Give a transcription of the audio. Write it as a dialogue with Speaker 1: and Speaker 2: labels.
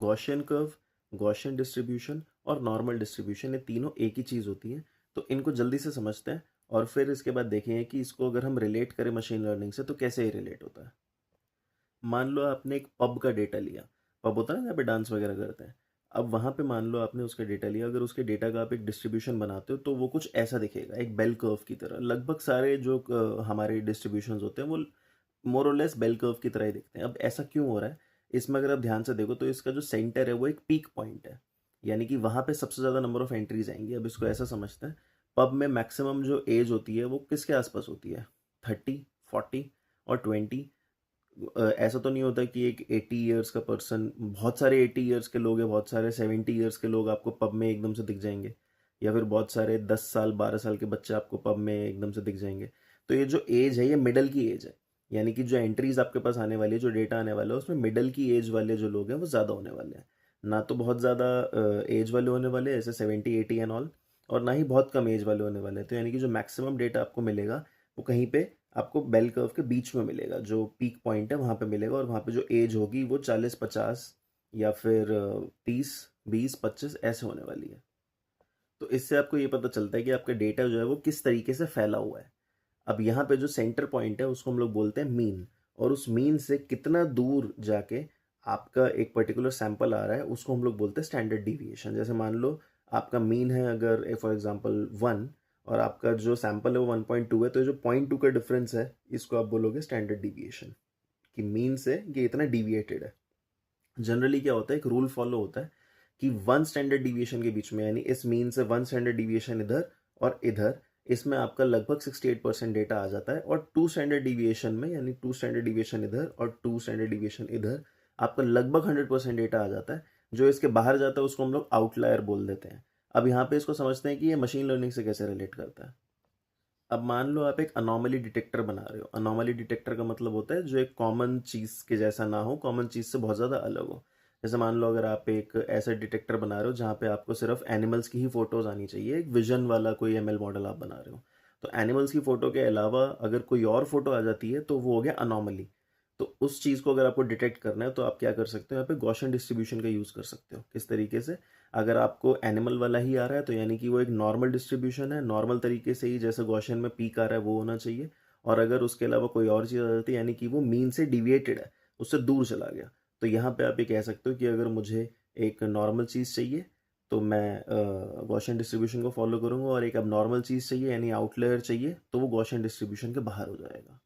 Speaker 1: Gaussian curve, Gaussian distribution और normal distribution, ये तीनों एक ही चीज़ होती है। तो इनको जल्दी से समझते हैं और फिर इसके बाद देखेंगे कि इसको अगर हम रिलेट करें मशीन लर्निंग से तो कैसे ये रिलेट होता है। मान लो आपने एक पब का डेटा लिया। पब होता है ना जहाँ पे डांस वगैरह करते हैं। अब वहाँ पे मान लो आपने उसका डेटा लिया, अगर उसके डेटा का आप एक डिस्ट्रीब्यूशन बनाते हो तो वो कुछ ऐसा दिखेगा, एक बेल कर्व की तरह। लगभग सारे जो हमारे डिस्ट्रीब्यूशंस होते हैं वो मोर और लेस बेल कर्व की तरह ही दिखते हैं। अब ऐसा क्यों हो रहा है? इसमें अगर आप ध्यान से देखो तो इसका जो सेंटर है वो एक पीक पॉइंट है, यानी कि वहाँ पे सबसे ज़्यादा नंबर ऑफ एंट्रीज आएंगी। अब इसको ऐसा समझते हैं, पब में मैक्सिमम जो एज होती है वो किसके आसपास होती है? 30, 40 और 20। ऐसा तो नहीं होता कि एक 80 ईयर्स का पर्सन, बहुत सारे 80 ईयर्स के लोग हैं, बहुत सारे 70 ईयर्स के लोग आपको पब में एकदम से दिख जाएंगे, या फिर बहुत सारे 10 साल 12 साल के बच्चे आपको पब में एकदम से दिख जाएंगे। तो ये जो एज है ये मिडल की एज है, यानी कि जो एंट्रीज आपके पास आने वाली है, जो डेटा आने वाला है, उसमें मिडल की एज वाले जो लोग हैं वो ज़्यादा होने वाले हैं। ना तो बहुत ज़्यादा एज वाले होने वाले हैं, जैसे 70 80 एंड ऑल, और ना ही बहुत कम एज वाले होने वाले हैं। तो यानी कि जो मैक्सिमम डेटा आपको मिलेगा वो कहीं पे आपको बेल कर्व के बीच में मिलेगा, जो पीक पॉइंट है वहाँ पे मिलेगा। और वहाँ पे जो एज होगी वो 40 50 या फिर 30 20 25 ऐसे होने वाली है। तो इससे आपको ये पता चलता है कि आपका डेटा जो है वो किस तरीके से फैला हुआ है। अब यहाँ पे जो सेंटर पॉइंट है उसको हम लोग बोलते हैं मीन, और उस मीन से कितना दूर जाके आपका एक पर्टिकुलर सैंपल आ रहा है उसको हम लोग बोलते हैं स्टैंडर्ड डिविएशन। जैसे मान लो आपका मीन है अगर फॉर एग्जांपल 1, और आपका जो सैंपल है वो 1.2 है, तो जो 0.2 का डिफरेंस है इसको आप बोलोगे स्टैंडर्ड डिविएशन, कि मीन से ये इतना डिविएटेड है। जनरली क्या होता है, एक रूल फॉलो होता है कि 1 स्टैंडर्ड डिविएशन के बीच में, यानी इस मीन से 1 स्टैंडर्ड डिविएशन इधर और इधर, इसमें आपका लगभग 68% डेटा आ जाता है। और 2 स्टैंडर्ड डिविएशन में, यानी 2 स्टैंडर्ड डिविएशन इधर और 2 स्टैंडर्ड डिविएशन इधर, आपका लगभग 100% डेटा आ जाता है। जो इसके बाहर जाता है उसको हम लोग आउटलायर बोल देते हैं। अब यहाँ पे इसको समझते हैं कि ये मशीन लर्निंग से कैसे रिलेट करता है। अब मान लो आप एक अनोमली डिटेक्टर बना रहे हो। अनोमली डिटेक्टर का मतलब होता है जो एक कॉमन चीज़ के जैसा ना हो, कॉमन चीज़ से बहुत ज़्यादा अलग हो। जैसे मान लो अगर आप एक ऐसा डिटेक्टर बना रहे हो जहाँ पे आपको सिर्फ एनिमल्स की ही फोटोज आनी चाहिए, एक विजन वाला कोई एमएल मॉडल आप बना रहे हो, तो एनिमल्स की फ़ोटो के अलावा अगर कोई और फोटो आ जाती है तो वो हो गया अनोमली। तो उस चीज़ को अगर आपको डिटेक्ट करना है तो आप क्या कर सकते हो, यहाँ पे गॉसियन डिस्ट्रीब्यूशन का यूज़ कर सकते हो। किस तरीके से? अगर आपको एनिमल वाला ही आ रहा है तो यानी कि वो एक नॉर्मल डिस्ट्रीब्यूशन है, नॉर्मल तरीके से ही जैसे गॉसियन में पीक आ रहा है वो होना चाहिए। और अगर उसके अलावा कोई और चीज़ आ जाती है, यानी कि वो मीन से डिविएटेड है, उससे दूर चला गया, तो यहाँ पे आप ये कह सकते हो कि अगर मुझे एक नॉर्मल चीज़ चाहिए तो मैं गॉसियन डिस्ट्रीब्यूशन को फॉलो करूँगा, और एक अब नॉर्मल चीज़ चाहिए यानी आउटलेयर चाहिए तो वो गॉसियन डिस्ट्रीब्यूशन के बाहर हो जाएगा।